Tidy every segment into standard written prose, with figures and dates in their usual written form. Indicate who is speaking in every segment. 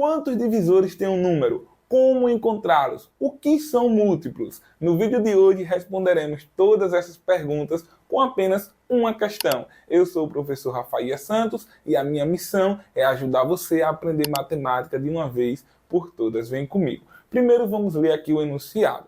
Speaker 1: Quantos divisores tem um número? Como encontrá-los? O que são múltiplos? No vídeo de hoje responderemos todas essas perguntas com apenas uma questão. Eu sou o professor Rafael Santos e a minha missão é ajudar você a aprender matemática de uma vez por todas. Vem comigo. Primeiro vamos ler aqui o enunciado.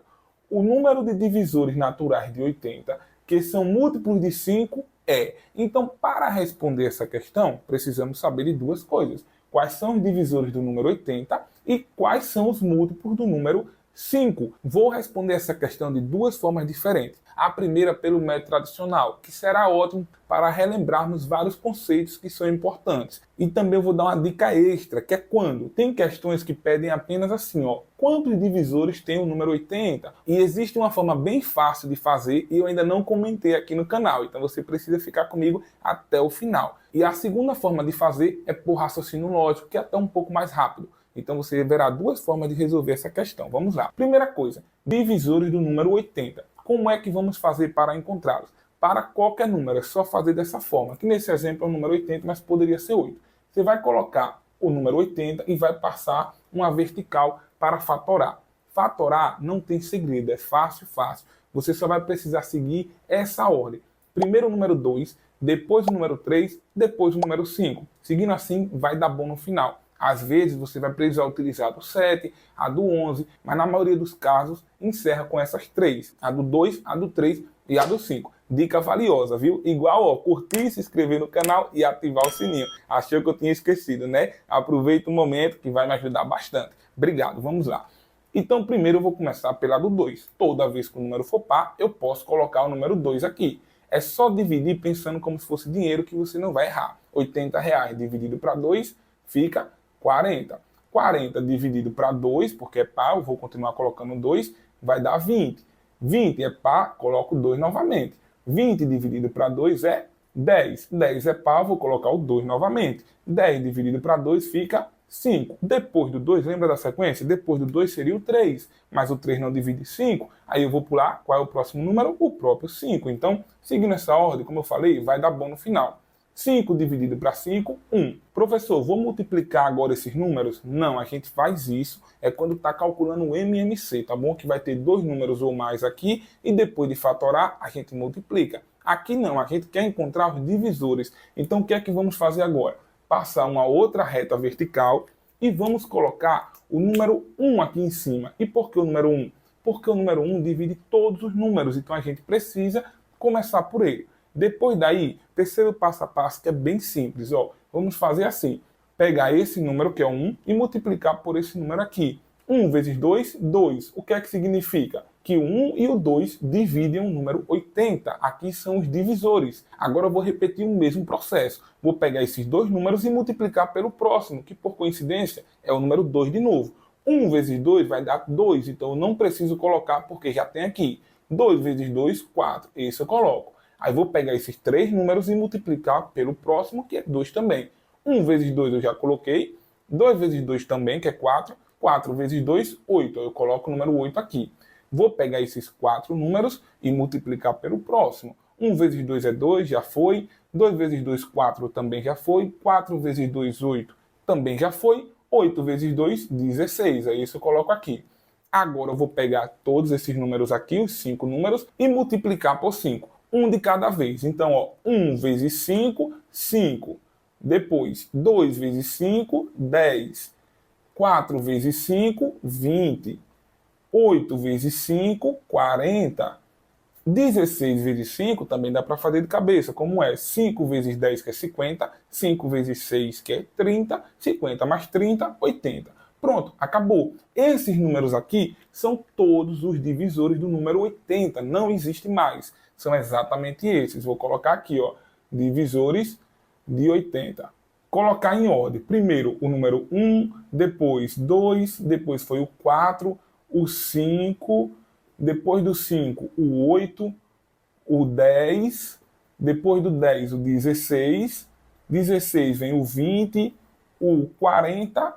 Speaker 1: O número de divisores naturais de 80, que são múltiplos de 5, é. Então, para responder essa questão, precisamos saber de duas coisas. Quais são os divisores do número 80 e quais são os múltiplos do número 5. Vou responder essa questão de duas formas diferentes. A primeira pelo método tradicional, que será ótimo para relembrarmos vários conceitos que são importantes. E também vou dar uma dica extra, que é quando tem questões que pedem apenas assim, quantos divisores tem o número 80? E existe uma forma bem fácil de fazer e eu ainda não comentei aqui no canal, então você precisa ficar comigo até o final. E a segunda forma de fazer é por raciocínio lógico, que é até um pouco mais rápido. Então você verá duas formas de resolver essa questão. Vamos lá. Primeira coisa, divisores do número 80. Como é que vamos fazer para encontrá-los? Para qualquer número, é só fazer dessa forma. Que nesse exemplo é o número 80, mas poderia ser 8. Você vai colocar o número 80 e vai passar uma vertical para fatorar. Fatorar não tem segredo, é fácil, fácil. Você só vai precisar seguir essa ordem. Primeiro o número 2, depois o número 3, depois o número 5. Seguindo assim, vai dar bom no final. Às vezes você vai precisar utilizar a do 7, a do 11, mas na maioria dos casos encerra com essas três. A do 2, a do 3 e a do 5. Dica valiosa, viu? Igual, curtir, se inscrever no canal e ativar o sininho. Achou que eu tinha esquecido, né? Aproveita o momento que vai me ajudar bastante. Obrigado, vamos lá. Então primeiro eu vou começar pela do 2. Toda vez que o número for par, eu posso colocar o número 2 aqui. É só dividir pensando como se fosse dinheiro que você não vai errar. R$80 dividido para 2 fica 40. 40 dividido para 2, porque é par, eu vou continuar colocando 2, vai dar 20. 20 é par, coloco 2 novamente. 20 dividido para 2 é 10. 10 é par, vou colocar o 2 novamente. 10 dividido para 2 fica 5. Depois do 2, lembra da sequência? Depois do 2 seria o 3, mas o 3 não divide 5, aí eu vou pular, qual é o próximo número? O próprio 5. Então, seguindo essa ordem, como eu falei, vai dar bom no final. 5 dividido para 5, 1. Professor, vou multiplicar agora esses números? Não, a gente faz isso quando está calculando o MMC, tá bom? Que vai ter dois números ou mais aqui e depois de fatorar, a gente multiplica. Aqui não, a gente quer encontrar os divisores. Então, o que é que vamos fazer agora? Passar uma outra reta vertical e vamos colocar o número 1 aqui em cima. E por que o número 1? Porque o número 1 divide todos os números, então a gente precisa começar por ele. Depois daí, terceiro passo a passo, que é bem simples. Vamos fazer assim. Pegar esse número, que é 1, e multiplicar por esse número aqui. 1 vezes 2, 2. O que é que significa? Que o 1 e o 2 dividem o número 80. Aqui são os divisores. Agora eu vou repetir o mesmo processo. Vou pegar esses dois números e multiplicar pelo próximo, que por coincidência é o número 2 de novo. 1 vezes 2 vai dar 2, então eu não preciso colocar porque já tem aqui. 2 vezes 2, 4. Esse eu coloco. Aí vou pegar esses três números e multiplicar pelo próximo, que é 2 também. 1 vezes 2 eu já coloquei. 2 vezes 2 também, que é 4. 4 vezes 2, 8. Eu coloco o número 8 aqui. Vou pegar esses 4 números e multiplicar pelo próximo. 1 vezes 2 é 2, já foi. 2 vezes 2, 4 também já foi. 4 vezes 2, 8 também já foi. 8 vezes 2, 16. É isso eu coloco aqui. Agora eu vou pegar todos esses números aqui, os 5 números, e multiplicar por 5. Um de cada vez. Então, 1 vezes 5, 5. Depois, 2 vezes 5, 10. 4 vezes 5, 20. 8 vezes 5, 40. 16 vezes 5 também dá para fazer de cabeça, como é 5 vezes 10, que é 50. 5 vezes 6, que é 30. 50 mais 30, 80. Pronto, acabou. Esses números aqui são todos os divisores do número 80. Não existe mais. São exatamente esses. Vou colocar aqui, divisores de 80. Colocar em ordem. Primeiro o número 1, depois 2, depois foi o 4, o 5, depois do 5 o 8, o 10, depois do 10 o 16, 16 vem o 20, o 40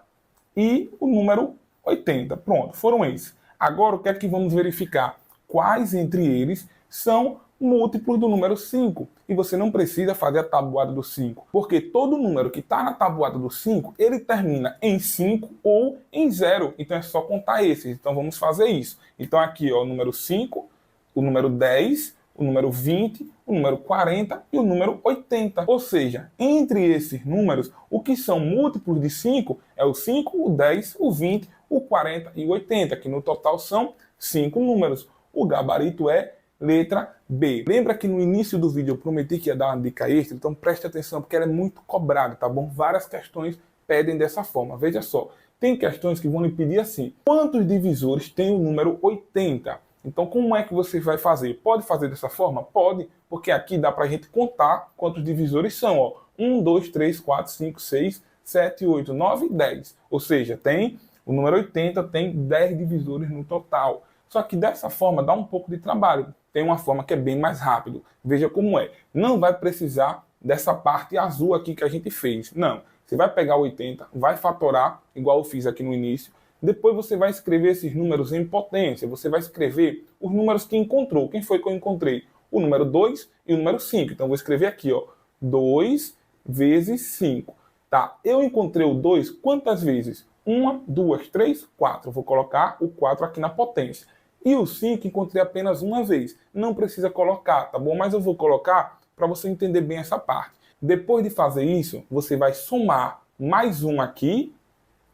Speaker 1: e o número 80. Pronto, foram esses. Agora o que é que vamos verificar? Quais entre eles são múltiplos do número 5. E você não precisa fazer a tabuada do 5, porque todo número que está na tabuada do 5, ele termina em 5 ou em 0. Então é só contar esses. Então vamos fazer isso. Então aqui, ó, o número 5, o número 10, o número 20, o número 40 e o número 80. Ou seja, entre esses números, o que são múltiplos de 5 é o 5, o 10, o 20, o 40 e o 80, que no total são 5 números. O gabarito é letra B. Lembra que no início do vídeo eu prometi que ia dar uma dica extra? Então preste atenção, porque ela é muito cobrada, tá bom? Várias questões pedem dessa forma. Veja só, tem questões que vão lhe pedir assim: quantos divisores tem o número 80? Então, como é que você vai fazer? Pode fazer dessa forma? Pode, porque aqui dá para a gente contar quantos divisores são. Ó. 1, 2, 3, 4, 5, 6, 7, 8, 9, 10. Ou seja, tem o número 80 tem 10 divisores no total. Só que dessa forma dá um pouco de trabalho. Tem uma forma que é bem mais rápido. Veja como é. Não vai precisar dessa parte azul aqui que a gente fez. Não. Você vai pegar o 80, vai fatorar, igual eu fiz aqui no início. Depois você vai escrever esses números em potência. Você vai escrever os números que encontrou. Quem foi que eu encontrei? O número 2 e o número 5. Então, eu vou escrever aqui, ó, 2 vezes 5. Tá, eu encontrei o 2 quantas vezes? 1, 2, 3, 4. Vou colocar o 4 aqui na potência. E o 5 encontrei apenas uma vez. Não precisa colocar, tá bom? Mas eu vou colocar para você entender bem essa parte. Depois de fazer isso, você vai somar mais um aqui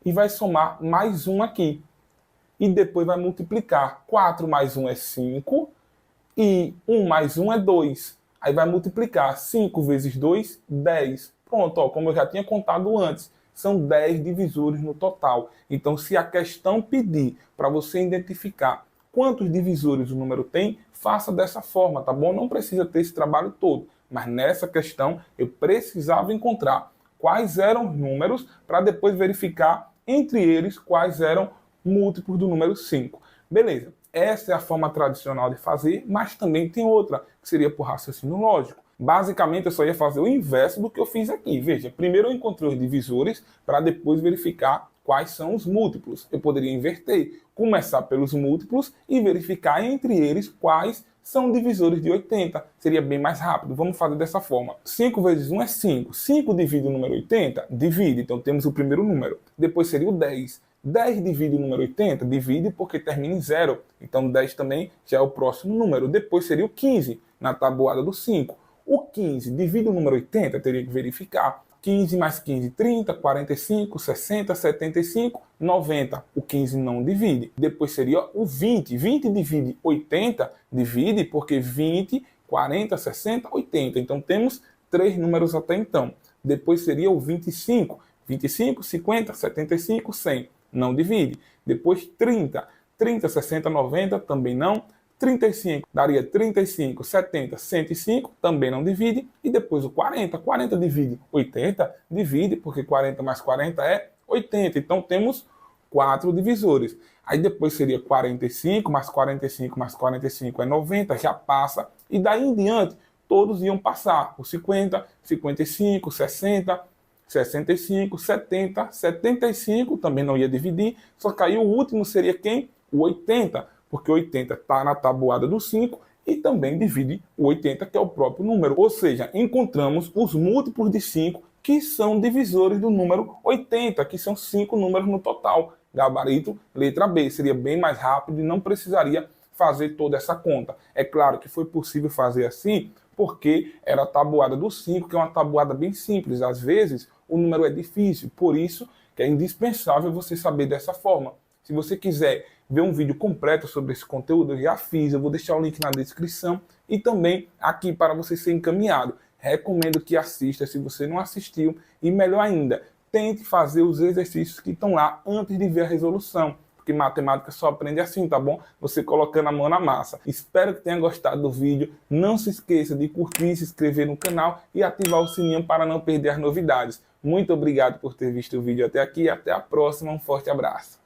Speaker 1: e vai somar mais um aqui. E depois vai multiplicar. 4 mais 1 é 5 e 1 mais 1 é 2. Aí vai multiplicar 5 vezes 2, 10. Pronto, ó, como eu já tinha contado antes, são 10 divisores no total. Então, se a questão pedir para você identificar quantos divisores o número tem, faça dessa forma, tá bom? Não precisa ter esse trabalho todo. Mas nessa questão, eu precisava encontrar quais eram os números para depois verificar entre eles quais eram múltiplos do número 5. Beleza, essa é a forma tradicional de fazer, mas também tem outra, que seria por raciocínio lógico. Basicamente, eu só ia fazer o inverso do que eu fiz aqui. Veja, primeiro eu encontrei os divisores para depois verificar quais são os múltiplos. Eu poderia inverter, começar pelos múltiplos e verificar entre eles quais são divisores de 80. Seria bem mais rápido. Vamos fazer dessa forma. 5 vezes 1 é 5. 5 divide o número 80? Divide. Então temos o primeiro número. Depois seria o 10. 10 divide o número 80? Divide porque termina em 0. Então 10 também já é o próximo número. Depois seria o 15 na tabuada do 5. O 15 divide o número 80? Teria que verificar. 15 mais 15, 30, 45, 60, 75, 90. O 15 não divide. Depois seria o 20. 20 divide 80? Divide porque 20, 40, 60, 80. Então temos 3 números até então. Depois seria o 25. 25, 50, 75, 100. Não divide. Depois 30. 30, 60, 90 também não. 35 daria 35, 70, 105, também não divide. E depois o 40. 40 divide 80? Divide, porque 40 mais 40 é 80. Então temos 4 divisores. Aí depois seria 45 mais 45 mais 45 é 90, já passa. E daí em diante, todos iam passar. O 50, 55, 60, 65, 70, 75, também não ia dividir. Só que aí o último seria quem? O 80. Porque 80 está na tabuada do 5 e também divide o 80, que é o próprio número. Ou seja, encontramos os múltiplos de 5 que são divisores do número 80, que são 5 números no total. Gabarito, letra B. Seria bem mais rápido e não precisaria fazer toda essa conta. É claro que foi possível fazer assim porque era a tabuada do 5, que é uma tabuada bem simples. Às vezes, o número é difícil, por isso que é indispensável você saber dessa forma. Se você quiser ver um vídeo completo sobre esse conteúdo, eu já fiz, eu vou deixar o link na descrição e também aqui para você ser encaminhado. Recomendo que assista se você não assistiu e melhor ainda, tente fazer os exercícios que estão lá antes de ver a resolução, porque matemática só aprende assim, tá bom? Você colocando a mão na massa. Espero que tenha gostado do vídeo, não se esqueça de curtir, se inscrever no canal e ativar o sininho para não perder as novidades. Muito obrigado por ter visto o vídeo até aqui e até a próxima, um forte abraço.